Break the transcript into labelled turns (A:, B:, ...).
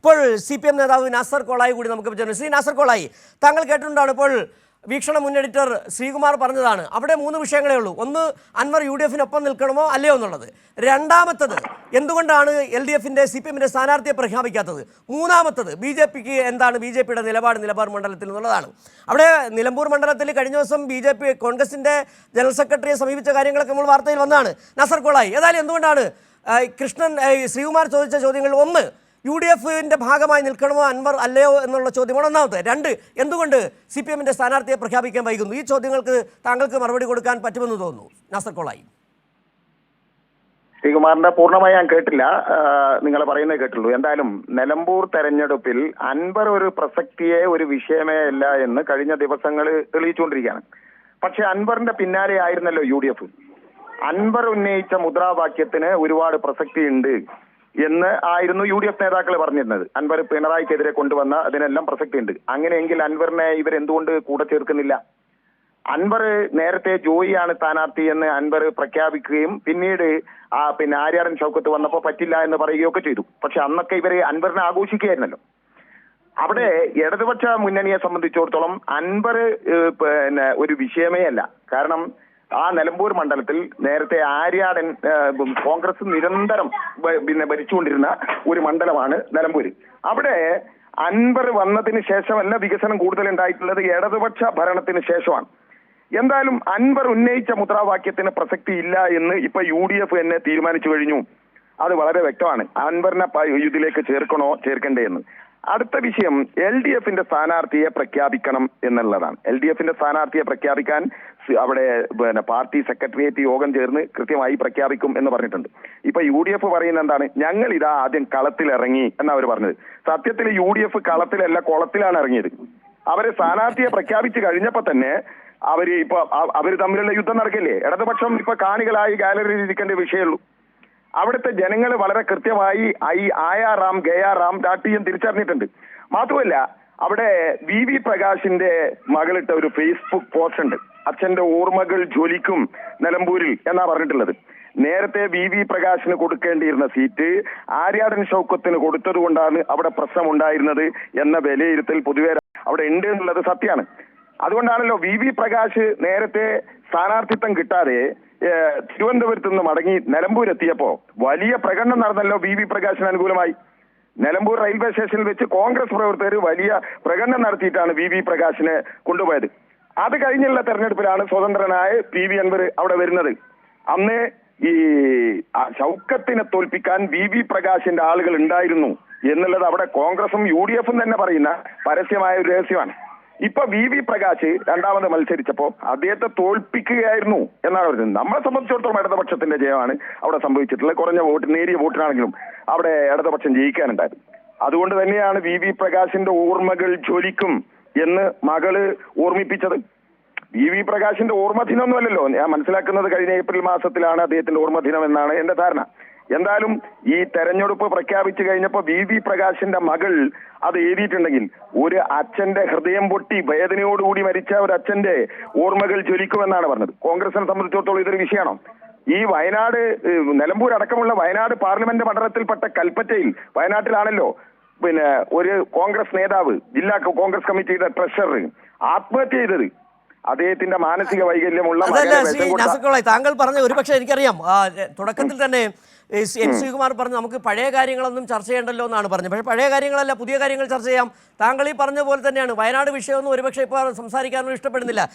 A: ഇപ്പോൾ CPM നേതാവ് നാസർ കോളായി കൂടി നമുക്ക് പറ്റുന്നു. ശ്രീ നാസർ കോളായി, താങ്കൾ കേട്ടിട്ടുണ്ടാണ് ഇപ്പോൾ വീക്ഷണ മുൻ എഡിറ്റർ ശ്രീകുമാർ പറഞ്ഞതാണ്. അവിടെ 3 വിഷയങ്ങളേ ഉള്ളൂ. ഒന്ന്, അൻവർ UDF-നൊപ്പം നിൽക്കണമോ അല്ലയോ എന്നുള്ളത്. രണ്ടാമത്തത്, എന്തുകൊണ്ടാണ് LDF-ന്റെ CPM-ന്റെ സ്ഥാനാർത്ഥിയെ പ്രഖ്യാപിക്കാത്തത്. മൂന്നാമത്തത്, BJP-ക്ക് എന്താണ് BJP-യുടെ നിലപാട് മണ്ഡലത്തിൽ എന്നുള്ളതാണ്. അവിടെ നിലമ്പൂർ മണ്ഡലത്തിൽ കഴിഞ്ഞ ദിവസം BJP കോൺഗ്രസിൻ്റെ ജനറൽ സെക്രട്ടറിയെ സമീപിച്ച കാര്യങ്ങളൊക്കെ നമ്മൾ വാർത്തയിൽ വന്നതാണ്. നാസർ കോളായി, ഏതായാലും എന്തുകൊണ്ടാണ് ശ്രീകുമാർ ചോദിച്ച ചോദ്യങ്ങളിൽ ഒന്ന്, UDF-ന്റെ ഭാഗമായി നിൽക്കണമോ അൻവർ അല്ലയോ എന്നുള്ള ചോദ്യമാണ് ഒന്നാമത്തെ. രണ്ട്, എന്തുകൊണ്ട് CPM-ന്റെ സ്ഥാനാർത്ഥിയെ പ്രഖ്യാപിക്കാൻ വൈകുന്നു. ഈ ചോദ്യങ്ങൾക്ക് താങ്കൾക്ക് മറുപടി കൊടുക്കാൻ പറ്റുമെന്ന് തോന്നുന്നു. നാസർ കോളായി.
B: ശ്രീകുമാറിന്റെ പൂർണ്ണമായി ഞാൻ കേട്ടില്ല, നിങ്ങൾ പറയുന്നത് കേട്ടുള്ളൂ. എന്തായാലും നിലമ്പൂർ തെരഞ്ഞെടുപ്പിൽ അൻവർ ഒരു പ്രസക്തിയെ ഒരു വിഷയമേ അല്ല എന്ന് കഴിഞ്ഞ ദിവസങ്ങൾ തെളിയിച്ചുകൊണ്ടിരിക്കുകയാണ്. പക്ഷെ അൻവറിന്റെ പിന്നാലെ ആയിരുന്നല്ലോ UDF. അൻവർ ഉന്നയിച്ച മുദ്രാവാക്യത്തിന് ഒരുപാട് പ്രസക്തിയുണ്ട് എന്ന് ആയിരുന്നു UDF നേതാക്കൾ പറഞ്ഞിരുന്നത്. അൻവർ പിണറായിക്കെതിരെ കൊണ്ടുവന്ന അതിനെല്ലാം പ്രസക്തിയുണ്ട്. അങ്ങനെയെങ്കിൽ അൻവറിനെ ഇവരെന്തുകൊണ്ട് കൂടെ ചേർക്കുന്നില്ല? അൻവർ നേരത്തെ ജോയിയാണ് സ്ഥാനാർത്ഥി എന്ന് അൻവർ പ്രഖ്യാപിക്കുകയും പിന്നീട് ആര്യാടൻ ഷൗക്കത്ത് വന്നപ്പോൾ പറ്റില്ല എന്ന് പറയുകയൊക്കെ ചെയ്തു. പക്ഷെ അന്നൊക്കെ ഇവര് അൻവറിനെ ആഘോഷിക്കുകയായിരുന്നല്ലോ. അവിടെ ഇടതുപക്ഷ മുന്നണിയെ സംബന്ധിച്ചിടത്തോളം അൻവർ ഒരു വിഷയമേ അല്ല. കാരണം ആ നിലമ്പൂർ മണ്ഡലത്തിൽ നേരത്തെ ആര്യാടൻ കോൺഗ്രസ് നിരന്തരം ഭരിച്ചുകൊണ്ടിരുന്ന ഒരു മണ്ഡലമാണ് നിലമ്പൂര്. അവിടെ അൻവർ വന്നതിന് ശേഷമല്ല വികസനം കൂടുതൽ ഉണ്ടായിട്ടുള്ളത്, ഇടതുപക്ഷ ഭരണത്തിന് ശേഷമാണ്. എന്തായാലും അൻവർ ഉന്നയിച്ച മുദ്രാവാക്യത്തിന് പ്രസക്തി ഇല്ല എന്ന് ഇപ്പൊ UDF തന്നെ തീരുമാനിച്ചു കഴിഞ്ഞു. അത് വളരെ വ്യക്തമാണ്. അൻവറിനെ ഇതിലേക്ക് ചേർക്കണോ ചേർക്കണ്ടേ എന്ന്. അടുത്ത വിഷയം LDF-ന്റെ സ്ഥാനാർത്ഥിയെ പ്രഖ്യാപിക്കണം എന്നുള്ളതാണ്. LDF-ന്റെ സ്ഥാനാർത്ഥിയെ പ്രഖ്യാപിക്കാൻ അവിടെ പാർട്ടി സെക്രട്ടേറിയറ്റ് യോഗം ചേർന്ന് കൃത്യമായി പ്രഖ്യാപിക്കും എന്ന് പറഞ്ഞിട്ടുണ്ട്. ഇപ്പൊ UDF പറയുന്നത് എന്താണ്? ഞങ്ങൾ ഇതാ ആദ്യം കളത്തിലിറങ്ങി എന്നാ അവർ പറഞ്ഞത്. സത്യത്തിൽ UDF കളത്തിലല്ല കുളത്തിലാണ് ഇറങ്ങിയത്. അവര് സ്ഥാനാർത്ഥിയെ പ്രഖ്യാപിച്ചു കഴിഞ്ഞപ്പോ തന്നെ അവര് തമ്മിലുള്ള യുദ്ധം നടക്കില്ലേ? ഇടതുപക്ഷം ഇപ്പൊ കാണികളായി ഗാലറിയിൽ ഇരിക്കേണ്ട വിഷയമുള്ളൂ. അവിടുത്തെ ജനങ്ങൾ വളരെ കൃത്യമായി ആയാറാം ഗയാറാം രാഷ്ട്രീയം തിരിച്ചറിഞ്ഞിട്ടുണ്ട്. മാത്രമല്ല അവിടെ VV പ്രകാശിന്റെ മകളിട്ട ഒരു ഫേസ്ബുക്ക് പോസ്റ്റ് ഉണ്ട്. അച്ഛന്റെ ഓർമ്മകൾ ജ്വലിക്കും നിലമ്പൂരിൽ എന്നാ പറഞ്ഞിട്ടുള്ളത്. നേരത്തെ VV പ്രകാശിന് കൊടുക്കേണ്ടിയിരുന്ന സീറ്റ് ആര്യാടൻ ഷൗക്കത്തിന് കൊടുത്തത് കൊണ്ടാണ് അവിടെ പ്രശ്നം ഉണ്ടായിരുന്നത് എന്ന വിലയിരുത്തൽ പൊതുവെ അവിടെ ഉണ്ട് എന്നുള്ളത് സത്യമാണ്. അതുകൊണ്ടാണല്ലോ VV പ്രകാശ് നേരത്തെ സ്ഥാനാർത്ഥിത്വം കിട്ടാതെ തിരുവനന്തപുരത്ത് നിന്ന് മടങ്ങി നിലമ്പൂരെത്തിയപ്പോ വലിയ പ്രകടനം നടന്നല്ലോ VV പ്രകാശിന് അനുകൂലമായി. നിലമ്പൂർ റെയിൽവേ സ്റ്റേഷനിൽ വെച്ച് കോൺഗ്രസ് പ്രവർത്തകർ വലിയ പ്രകടനം നടത്തിയിട്ടാണ് VV പ്രകാശിനെ കൊണ്ടുപോയത്. അത് കഴിഞ്ഞുള്ള തെരഞ്ഞെടുപ്പിലാണ് സ്വതന്ത്രനായ PV അൻവർ അവിടെ വരുന്നത്. അന്ന് ഈ ഷൗക്കത്തിനെ തോൽപ്പിക്കാൻ VV പ്രകാശിന്റെ ആളുകൾ ഉണ്ടായിരുന്നു എന്നുള്ളത് അവിടെ കോൺഗ്രസും UDF-ഉം തന്നെ പറയുന്ന പരസ്യമായ ഒരു രഹസ്യമാണ്. ഇപ്പൊ VV പ്രകാശ് രണ്ടാമത് മത്സരിച്ചപ്പോ അദ്ദേഹത്തെ തോൽപ്പിക്കുകയായിരുന്നു എന്നാണ് പറയുന്നത്. നമ്മളെ സംബന്ധിച്ചിടത്തോളം ഇടതുപക്ഷത്തിന്റെ ജയമാണ് അവിടെ സംഭവിച്ചിട്ടുള്ളത്. കുറഞ്ഞ വോട്ട്, നേരിയ വോട്ടിനാണെങ്കിലും അവിടെ ഇടതുപക്ഷം ജയിക്കാനുണ്ടായത്. അതുകൊണ്ട് തന്നെയാണ് VV പ്രകാശിന്റെ ഓർമ്മകൾ ജ്വലിക്കും എന്ന് മകള് ഓർമ്മിപ്പിച്ചത്. VV പ്രകാശിന്റെ ഓർമ്മദിനമൊന്നുമല്ലല്ലോ. ഞാൻ മനസ്സിലാക്കുന്നത് കഴിഞ്ഞ ഏപ്രിൽ മാസത്തിലാണ് അദ്ദേഹത്തിന്റെ ഓർമ്മദിനം എന്നാണ് എന്റെ ധാരണ. എന്തായാലും ഈ തെരഞ്ഞെടുപ്പ് പ്രഖ്യാപിച്ചു കഴിഞ്ഞപ്പോ VV പ്രകാശിന്റെ മകൾ അത് എഴുതിയിട്ടുണ്ടെങ്കിൽ ഒരു അച്ഛന്റെ ഹൃദയം പൊട്ടി വേദനയോടുകൂടി മരിച്ച ഒരു അച്ഛന്റെ ഓർമ്മകൾ ജ്വലിക്കുമെന്നാണ് പറഞ്ഞത്. കോൺഗ്രസിനെ സംബന്ധിച്ചിടത്തോളം ഇതൊരു വിഷയമാണോ? ഈ വയനാട്, നിലമ്പൂർ അടക്കമുള്ള വയനാട് പാർലമെന്റ് മണ്ഡലത്തിൽപ്പെട്ട കൽപ്പറ്റയിൽ, വയനാട്ടിലാണല്ലോ ഒരു കോൺഗ്രസ് നേതാവ്, ജില്ലാ കോൺഗ്രസ് കമ്മിറ്റിയുടെ ട്രഷറർ ആത്മഹത്യ ചെയ്തത്. അദ്ദേഹത്തിന്റെ മാനസിക വൈകല്യമുള്ള
A: താങ്കൾ പറഞ്ഞ ഒരുപക്ഷെ എനിക്കറിയാം. തുടക്കത്തിൽ തന്നെ ശ്രീകുമാർ പറഞ്ഞു നമുക്ക് പഴയ കാര്യങ്ങളൊന്നും ചർച്ച ചെയ്യണ്ടല്ലോ എന്നാണ് പറഞ്ഞത്. പക്ഷേ പഴയ കാര്യങ്ങളല്ല, പുതിയ കാര്യങ്ങൾ ചർച്ച ചെയ്യാം. താങ്കൾ ഈ പറഞ്ഞ പോലെ തന്നെയാണ്. വയനാട് വിഷയമൊന്നും ഒരുപക്ഷെ ഇപ്പോൾ സംസാരിക്കാനൊന്നും ഇഷ്ടപ്പെടുന്നില്ല.